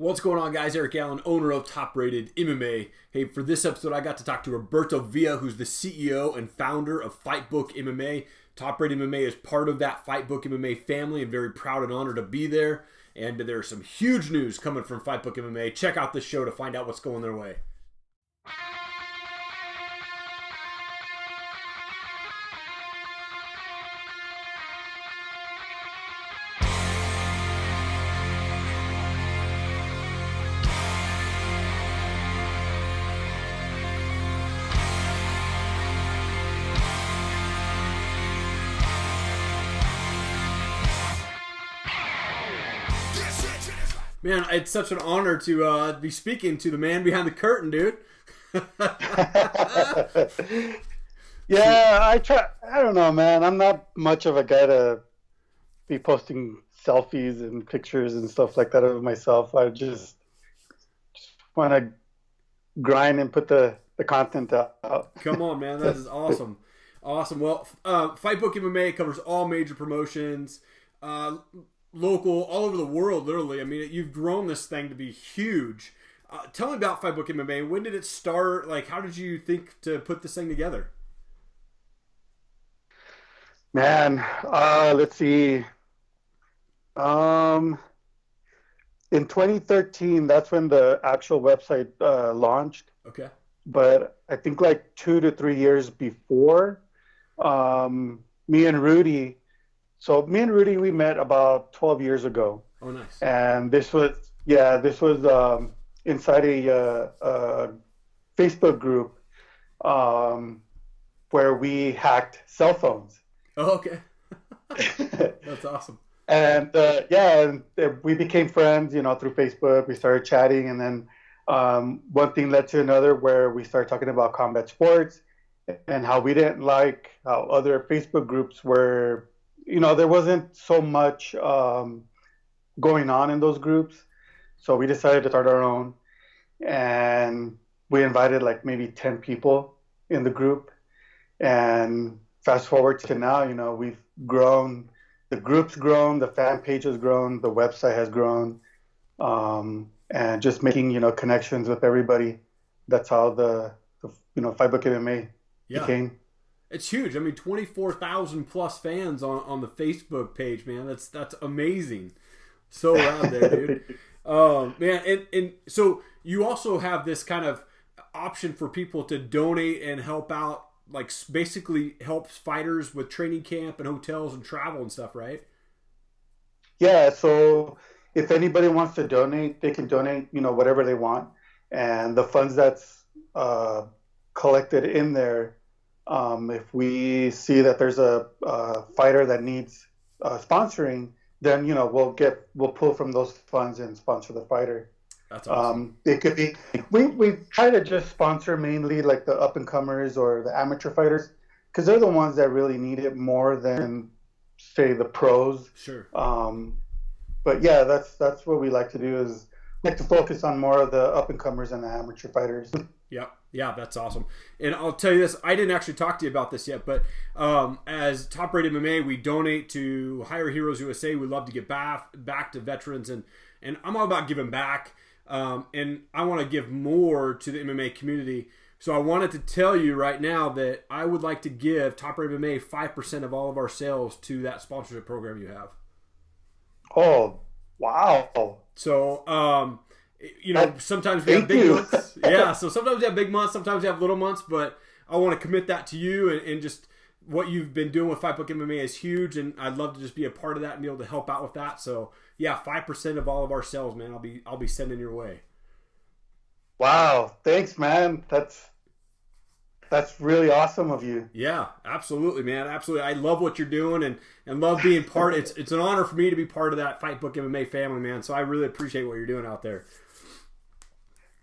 What's going on, guys? Eric Allen, owner of Top Rated MMA. Hey, for this episode, I got to talk to Roberto Villa, who's the CEO and founder of FightBookMMA. Top Rated MMA is part of that FightBookMMA family, and very proud and honored to be there. And there's some huge news coming from FightBookMMA. Check out this show to find out what's going their way. Man, it's such an honor to be speaking to the man behind the curtain, dude. Yeah, I try. I don't know, man. I'm not much of a guy to be posting selfies and pictures and stuff like that of myself. I just want to grind and put the content out. Come on, man. That is awesome. Awesome. Well, FightBook MMA covers all major promotions. Local, all over the world, literally. I mean, you've grown this thing to be huge. Tell me about FightBook MMA. When did it start? Like, how did you think to put this thing together? Man, let's see. In 2013, that's when the actual website launched. Okay. But I think like 2 to 3 years before, me and Rudy. So me and Rudy, we met about 12 years ago. Oh, nice. And this was inside a Facebook group where we hacked cell phones. Oh, okay. That's awesome. And we became friends, through Facebook. We started chatting, and then one thing led to another where we started talking about combat sports and how we didn't like how other Facebook groups were. There wasn't so much going on in those groups. So we decided to start our own. And we invited like maybe 10 people in the group. And fast forward to now, we've grown. The group's grown, the fan page has grown, the website has grown. And just making, connections with everybody. That's how the FightBook MMA became. It's huge. I mean, 24,000 plus fans on the Facebook page, man. That's amazing. So loud there, dude. Man, and so you also have this kind of option for people to donate and help out, like basically helps fighters with training camp and hotels and travel and stuff, right? Yeah. So if anybody wants to donate, they can donate, whatever they want, and the funds that's collected in there. If we see that there's a fighter that needs sponsoring, then we'll pull from those funds and sponsor the fighter. That's awesome. It could be we try to just sponsor mainly like the up and comers or the amateur fighters, because they're the ones that really need it more than say the pros. Sure. But yeah, that's what we like to do, is like to focus on more of the up and comers and the amateur fighters. Yeah, that's awesome. And I'll tell you this, I didn't actually talk to you about this yet, but as Top Rated MMA, we donate to Hire Heroes USA. We love to get back to veterans, and I'm all about giving back, and I want to give more to the MMA community. So I wanted to tell you right now that I would like to give Top Rated MMA 5% of all of our sales to that sponsorship program you have. Oh, wow. So, sometimes we have big months. Yeah, so sometimes we have big months, sometimes we have little months, but I want to commit that to you, and just what you've been doing with FightBook MMA is huge, and I'd love to just be a part of that and be able to help out with that. So, yeah, 5% of all of our sales, man, I'll be sending your way. Wow, thanks, man. That's really awesome of you. Yeah, absolutely, man. Absolutely. I love what you're doing and love being part. It's an honor for me to be part of that FightBook MMA family, man. So I really appreciate what you're doing out there.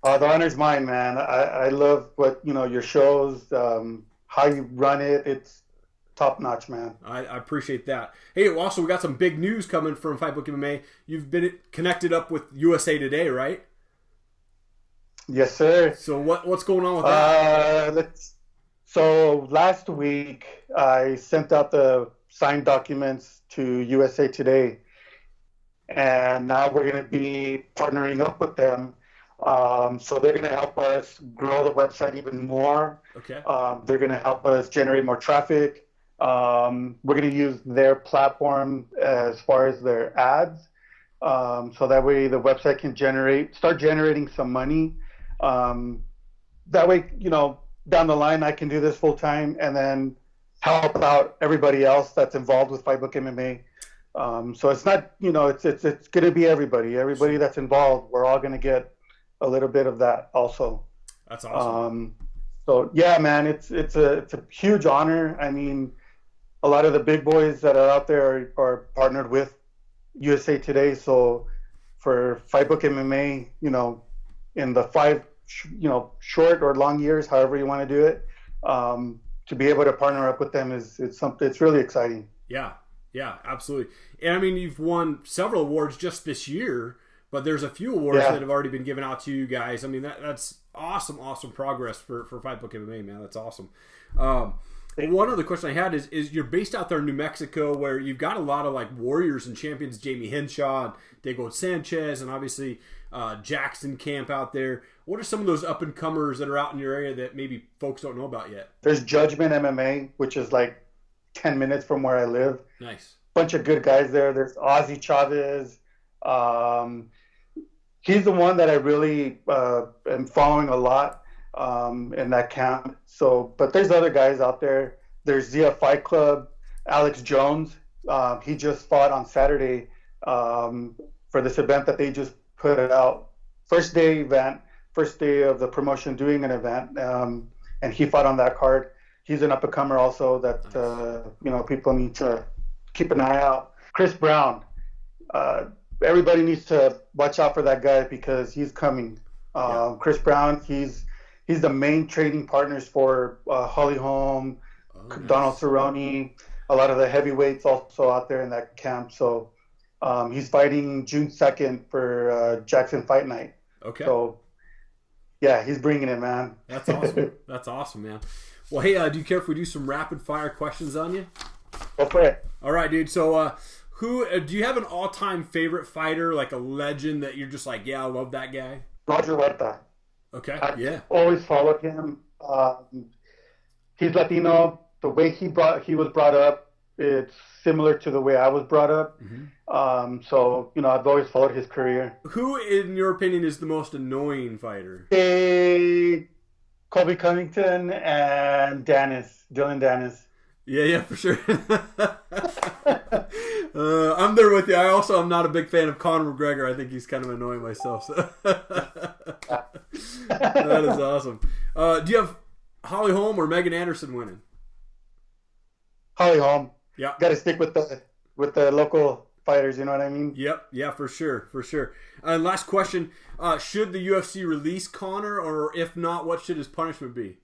The honor's mine, man. I love what, your shows, how you run it. It's top notch, man. I appreciate that. Hey, also, we got some big news coming from FightBook MMA. You've been connected up with USA Today, right? Yes, sir. So what's going on with that? So last week, I sent out the signed documents to USA Today. and now we're going to be partnering up with them. So they're going to help us grow the website even more. Okay. They're going to help us generate more traffic. We're going to use their platform as far as their ads. So that way the website can start generating some money. That way, down the line, I can do this full time and then help out everybody else that's involved with FightBookMMA. So it's not, it's going to be everybody that's involved. We're all going to get a little bit of that also. That's awesome. So yeah, man, it's a huge honor. I mean, a lot of the big boys that are out there are partnered with USA Today. So for FightBookMMA, in the 5, short or long years, however you want to do it, to be able to partner up with them is something. It's really exciting. Yeah, absolutely. And I mean, you've won several awards just this year, but there's a few awards that have already been given out to you guys. I mean, that's awesome progress for FightBookMMA, man. That's awesome. One other question I had is you're based out there in New Mexico, where you've got a lot of like warriors and champions, Jamie Henshaw, Diego Sanchez, and obviously Jackson Camp out there. What are some of those up-and-comers that are out in your area that maybe folks don't know about yet? There's Judgment MMA, which is like 10 minutes from where I live. Nice. Bunch of good guys there. There's Ozzy Chavez. He's the one that I really am following a lot in that camp. So, but there's other guys out there. There's Zia Fight Club, Alex Jones. He just fought on Saturday for this event that they just put out. First day of the promotion doing an event, and he fought on that card. He's an up-and-comer also that people need to keep an eye out. Chris Brown, everybody needs to watch out for that guy because he's coming. Chris Brown, he's the main trading partners for Holly Holm, Donald Cerrone, a lot of the heavyweights also out there in that camp. So he's fighting June 2nd for Jackson Fight Night. Okay. So yeah, he's bringing it, man. That's awesome. That's awesome, man. Well, hey, do you care if we do some rapid fire questions on you? Go for it. All right, dude. So, who do you have an all-time favorite fighter, like a legend that you're just like, yeah, I love that guy? Roger Huerta. Okay. I always followed him. He's Latino. The way he was brought up, it's similar to the way I was brought up. Mm-hmm. So I've always followed his career. Who, in your opinion, is the most annoying fighter? Colby Covington and Dylan Dennis. Yeah, for sure. I'm there with you. I also am not a big fan of Conor McGregor. I think he's kind of annoying myself. So. That is awesome. Do you have Holly Holm or Megan Anderson winning? Holly Holm. Yeah. Got to stick with the local fighters. You know what I mean? Yep. Yeah, for sure. And last question: should the UFC release Conor, or if not, what should his punishment be?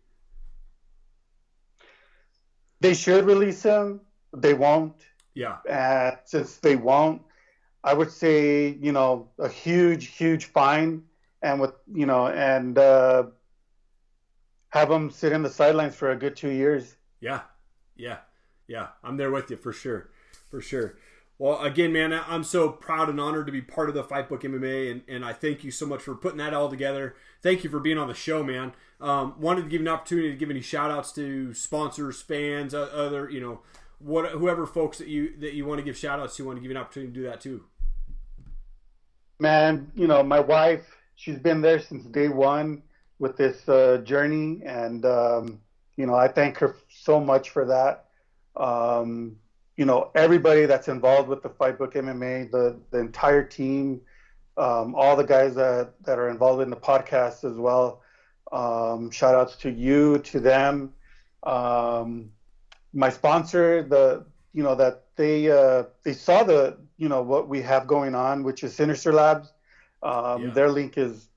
They should release him. They won't. Yeah. Since they won't, I would say a huge fine, and have him sit in the sidelines for a good 2 years. Yeah. I'm there with you for sure. Well, again, man, I'm so proud and honored to be part of the FightBookMMA, and I thank you so much for putting that all together. Thank you for being on the show, man. Wanted to give you an opportunity to give any shout-outs to sponsors, fans, other, whoever folks that you want to give shout-outs to, want to give you an opportunity to do that too. Man, my wife, she's been there since day one with this journey, and, I thank her so much for that. Everybody that's involved with the FightBookMMA, the entire team, all the guys that are involved in the podcast as well. Shout outs to you, to them. My sponsor, that they saw what we have going on, which is Sinister Labs. Their link is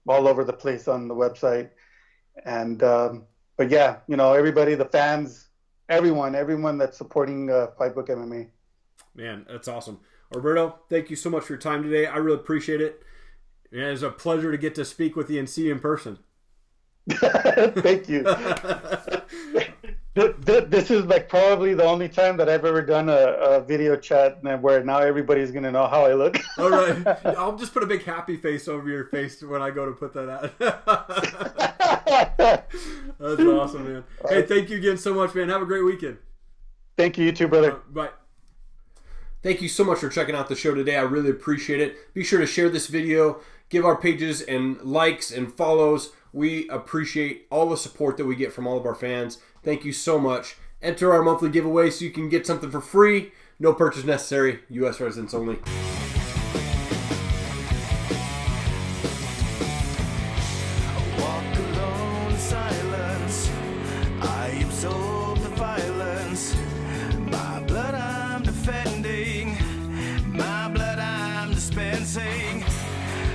all over the place on the website. And but yeah, everybody, the fans, everyone that's supporting FightBookMMA. Man, that's awesome. Roberto, thank you so much for your time today. I really appreciate it. It was a pleasure to get to speak with you and see you in person. Thank you. This is like probably the only time that I've ever done a video chat where now everybody's gonna know how I look. All right, I'll just put a big happy face over your face when I go to put that out. That's awesome, man. Hey, thank you again so much, man. Have a great weekend. Thank you too, brother. Bye. Thank you so much for checking out the show today. I really appreciate it. Be sure to share this video, give our pages and likes and follows. We appreciate all the support that we get from all of our fans. Thank you so much. Enter our monthly giveaway so you can get something for free. No purchase necessary. U.S. residents only.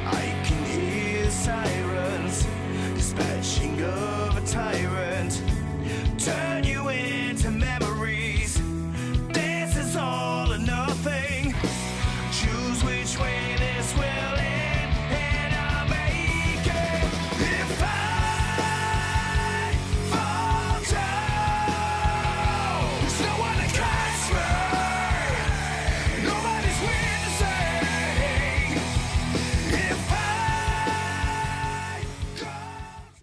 I can hear silence.